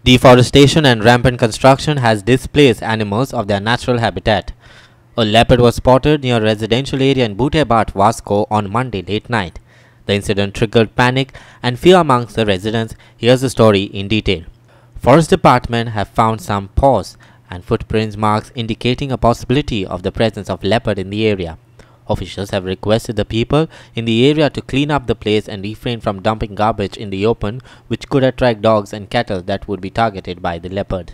Deforestation and rampant construction has displaced animals of their natural habitat. A leopard was spotted near a residential area in Butebart, Vasco on Monday late night. The incident triggered panic and fear amongst the residents. Here's the story in detail. Forest Department have found some paws and footprints marks indicating a possibility of the presence of leopard in the area. Officials have requested the people in the area to clean up the place and refrain from dumping garbage in the open, which could attract dogs and cattle that would be targeted by the leopard.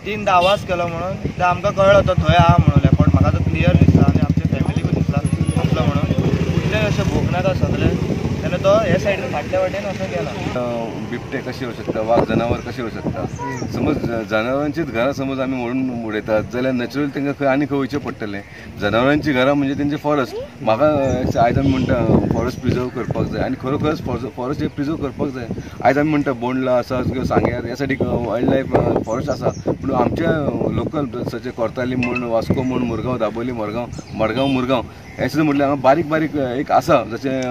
तीन आवाज केलो म्हणून ते आमकां कळलो तो थंय आहा म्हणून लेपर्ड म्हाका तो क्लियर दिसला आनी आमच्या फॅमिलीकूय दिसला असलो म्हणून कुठले अशें भोगनात आसतले तेन्ना तो हे सायडीन फाटल्या वाटेन असो गेला. बिबटे कशे येवं शकता, वाघ जनावर कशे येवं शकता. समज जनावरांचीच घरां समज आमी मोडून उडयतात जाल्यार नॅचरली तांकां खंय आनी खंय वयचें पडटलें. जनावरांची घरां म्हणजे तेंचे फॉरेस्ट. म्हाका आयज आमी म्हणटा फॉरेस्ट प्रिजर्व करपाक जाय आनी खरोखरच फॉरेस्ट हे प्रिजर्व करपाक जाय. आयज आमी म्हणटा बोंडला आसा किंवा सांग्यार ह्या सायडीक वायल्ड लायफ फॉरेस्ट आसा, पूण आमच्या लोकल जशें कोर्ताली म्हण, वास्को म्हण, मुरगांव, दाबोली, मडगांव मुरगांव हे सुद्दां म्हटल्यार हांगा बारीक बारीक एक आसा जशें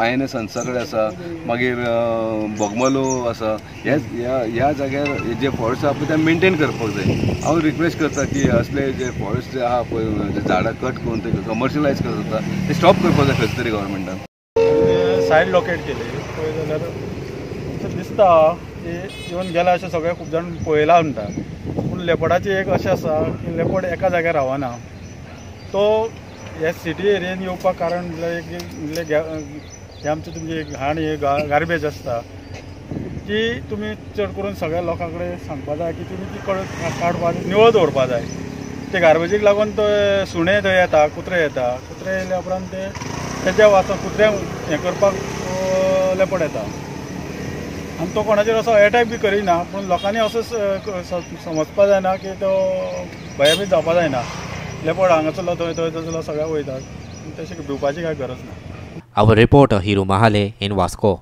INS संसा कडेन आसा, मागीर बोगमालो आसा. ह्या जाग्यार जे फॉरेस्ट आहा पळय ते मेनटेन करपाक जाय. हांव रिक्वेस्ट करता की असले जे फॉरेस्ट जे आहा पळय झाडां कट करून ते कमर्शियलायज करता ते स्टॉप करपाक जाय खंय तरी गव्हर्मेंटान. सायड लोकेट केली पळय जाल्यार दिसता की इवन गेला अशें सगळे खूब जाण पळयला म्हणटा. पूण लेपर्डाची एक अशें आसा की लेपर्ड एका जाग्यार रावना. तो ह्या सिटी एरियेन येवपाक कारण हे आमचे तुमचे घाण हे गार्बेज आसता ती तुमी चड करून सगळ्या लोकां कडेन सांगपा जाय की तुमी ती काडपा निवळ दवरपा जाय. ते गार्बेजीक लागून तो सुणे थंय येता, कुत्रे येता. कुत्रे येयल्या उपरांत ते तेज्या वाचून कुत्र्यांक हें करपाक लेपर्ड येता आनी तो कोणाचेर असो अटॅक बी करिना. पूण लोकांनी असो समजपा जायना की तो भयभीत जावपा जायना. लेपर्ड हांगासरलो थंय थंयसरलो सगळ्याक वयतात, तशें भिवपाची कांय गरज ना. Our reporter Hiru Mahale in Vasco.